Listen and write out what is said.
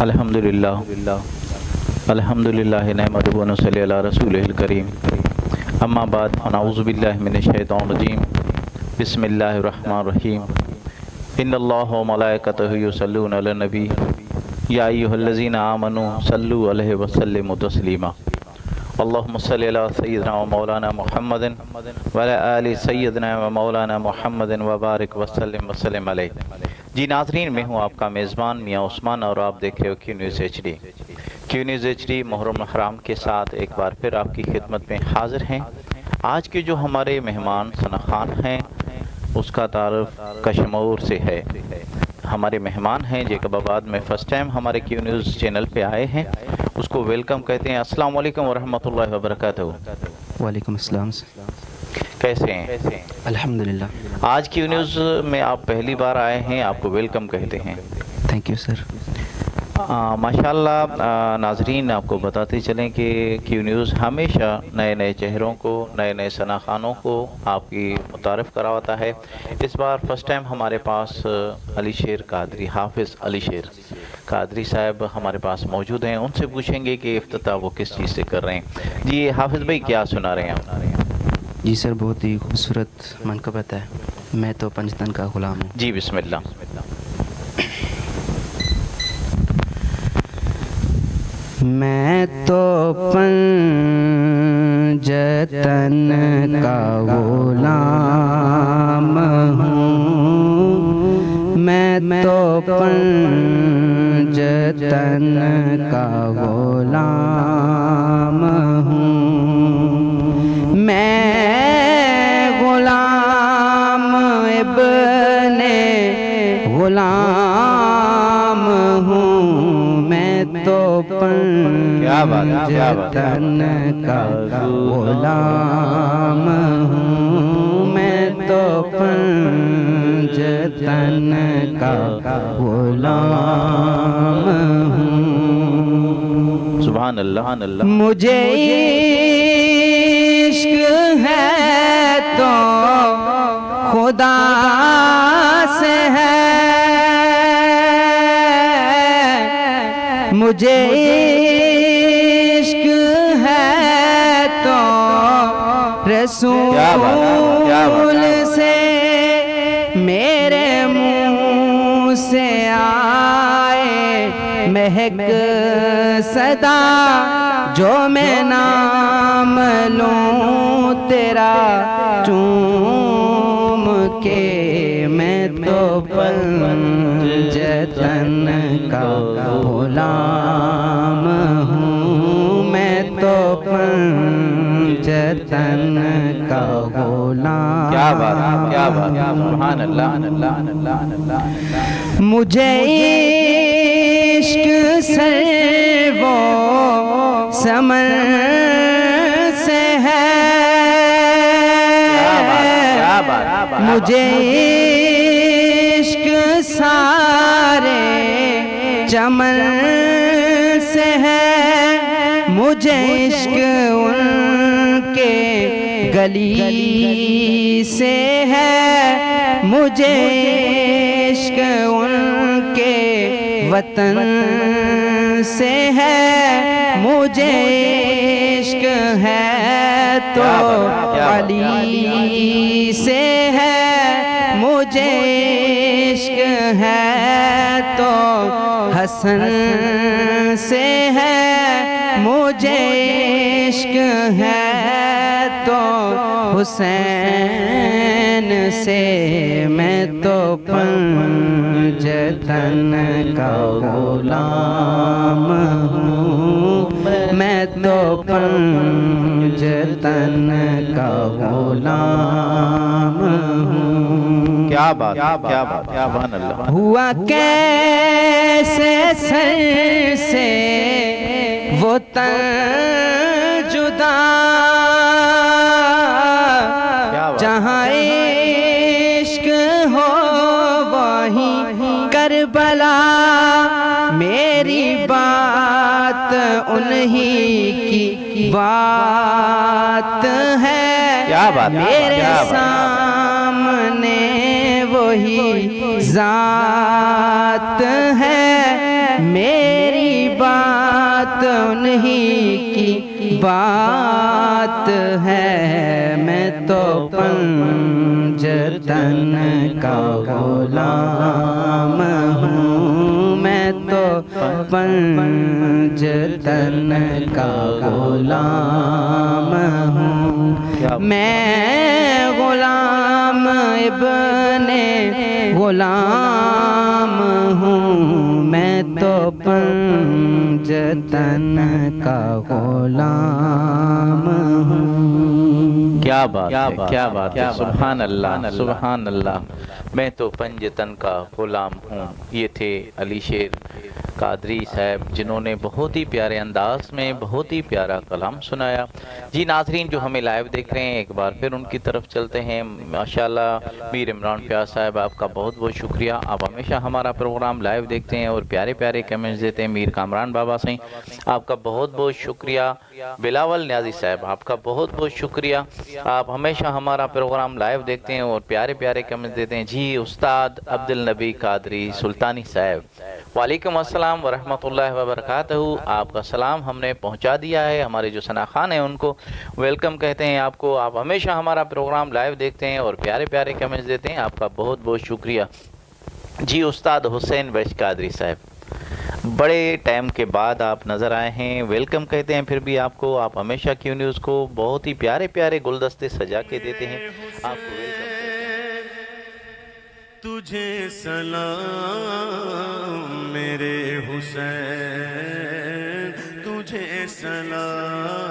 अल्हम्दुलिल्लाह अल्हम्दुलिल्लाह नहमदुहु व नसल्ली अला रसूलिल करीम अम्मा बाद अऊज़ु बिल्लाहि मिनश शैतानिर रजीम बिस्मिल्लाहिर रहमानिर रहीम इन्नल्लाह व मलाइकतहु युसल्लूना अलन नबी या अय्युहल्लज़ीना आमनू सल्लु अलैहि व सल्लिमू तस्लीमा अल्लाहुम्मा सल्लि अला सय्यिदिना व मौलाना मुहम्मदिन व अला आलि सय्यिदिना व मौलाना मुहम्मदिन व बारिक व सल्लिम अलैहि। जी नाज़रीन, मैं हूँ आपका मेज़बान मियाँ उस्मान और आप देख रहे हो Q news HD। Q news HD Muharram हराम के साथ एक बार फिर आपकी खिदमत में हाजिर हैं। आज के जो हमारे मेहमान सना खान हैं उसका तारुफ कशमोर से है। हमारे मेहमान हैं जैकबाबाद में फ़र्स्ट टाइम हमारे क्यू न्यूज़ चैनल पे आए हैं, उसको वेलकम कहते हैं। अस्सलाम वालेकुम व रहमतुल्लाहि व बरकातहू। वालेकुम अस्सलाम। कैसे हैं? अल्हम्दुलिल्लाह। आज क्यू न्यूज़ में आप पहली बार आए हैं, आपको वेलकम कहते हैं। Thank you sir. माशाल्लाह नाजरीन, आपको बताते चलें कि क्यू न्यूज़ हमेशा नए नए चेहरों को, नए नए सना खानों को आपकी मुतारफ़ कराता है। इस बार फर्स्ट टाइम हमारे पास अली शेर कादरी, हाफिज़ अली शेर कादरी साहब हमारे पास मौजूद हैं। उनसे पूछेंगे कि इफ्तिताह वो किस चीज़ से कर रहे हैं। जी हाफिज़ भाई, क्या सुना रहे हैं आप? जी सर, बहुत ही खूबसूरत मनक़बत है। मैं तो पंजतन का ग़ुलाम हूँ। जी बिस्मिल्लाह। मैं तो पंजतन का ग़ुलाम हूँ, मैं तो पंजतन का ग़ुलाम हूँ। मैं ग़ुलाम इब्ने ग़ुलाम हूँ, मैं तो पंजतन का ग़ुलाम हूँ, मैं तो पंजतन का ग़ुलाम हूँ। सुभान अल्लाह। मुझे इश्क है तो खुदा से है, मुझे इश्क है तो रसूल से, मेरे मुँह से आए महक सदा, जो मैं नाम लूँ तेरा चूम के, मैं तो पंजतन का ग़ुलाम हूँ, मैं तो पंजतन का ग़ुलाम। क्या बात, क्या बात, सुभान अल्लाह। मुझे इश्क से वो समर से है, मुझे इश्क सारे चमन से है, मुझे इश्क उनके गली से है, मुझे इश्क उनके वतन से है, मुझे इश्क है तो अली से है, मुझे इश्क है तो हसन से है, मुझे इश्क है तो हुसैन से, मैं तो पंजतन का ग़ुलाम हूँ, मैं तो पंजतन का ग़ुलाम हूँ। क्या बात, क्या बात, क्या बात अल्लाह। हुआ कैसे सर से वो तन जुदा, जहाँ इश्क हो वहीं करबला, मेरी बात उन्हीं की बात है, क्या बात, मेरे सामने वही ज़ात है, मेरी बात उन्हीं की बात है। मैं तो पंजतन का गुलाम हूँ, मैं तो पंजतन का गुलाम हूँ। मैं गुलाम इब्ने गुलाम हूँ, मैं तो पंजतन का गुलाम हूँ। क्या बात है, क्या बात है, सुभान अल्लाह, सुभान अल्लाह। मैं तो पंजतन का गुलाम हूँ। ये थे अली शेर कादरी साहब, जिन्होंने बहुत ही प्यारे अंदाज में बहुत ही प्यारा कलाम सुनाया। जी नाज़रीन जो हमें लाइव देख रहे हैं, एक बार फिर उनकी तरफ चलते हैं। माशाल्लाह मीर इमरान प्यार साहब, आपका बहुत बहुत शुक्रिया। आप हमेशा हमारा प्रोग्राम लाइव देखते हैं और प्यारे प्यारे कमेंट्स देते हैं। मीर कामरान बाबा से आपका बहुत बहुत शुक्रिया। बिलावल न्याजी साहब, आपका बहुत बहुत शुक्रिया। आप हमेशा हमारा प्रोग्राम लाइव देखते हैं और प्यारे प्यारे कमेंट्स देते हैं। जी उस्ताद अब्दुल नबी कादरी सुल्तानी साहब, वालेकुम अस्सलाम वरहमतुल्लाहि वबरकातुहू। आपका सलाम हमने पहुंचा दिया है। हमारे जो सना खान हैं उनको वेलकम कहते हैं आपको। आप हमेशा हमारा प्रोग्राम लाइव देखते हैं और प्यारे प्यारे कमेंट्स देते हैं। आपका बहुत बहुत शुक्रिया। जी उस्ताद हुसैन वैश कादरी साहब, बड़े टाइम के बाद आप नज़र आए हैं, वेलकम कहते हैं। फिर भी आपको, आप हमेशा क्यों न्यूज़ को बहुत ही प्यारे प्यारे गुलदस्ते सजा के देते हैं। आपको वेलकम कहते हैं। तुझे सलाम मेरे हुसैन, तुझे सलाम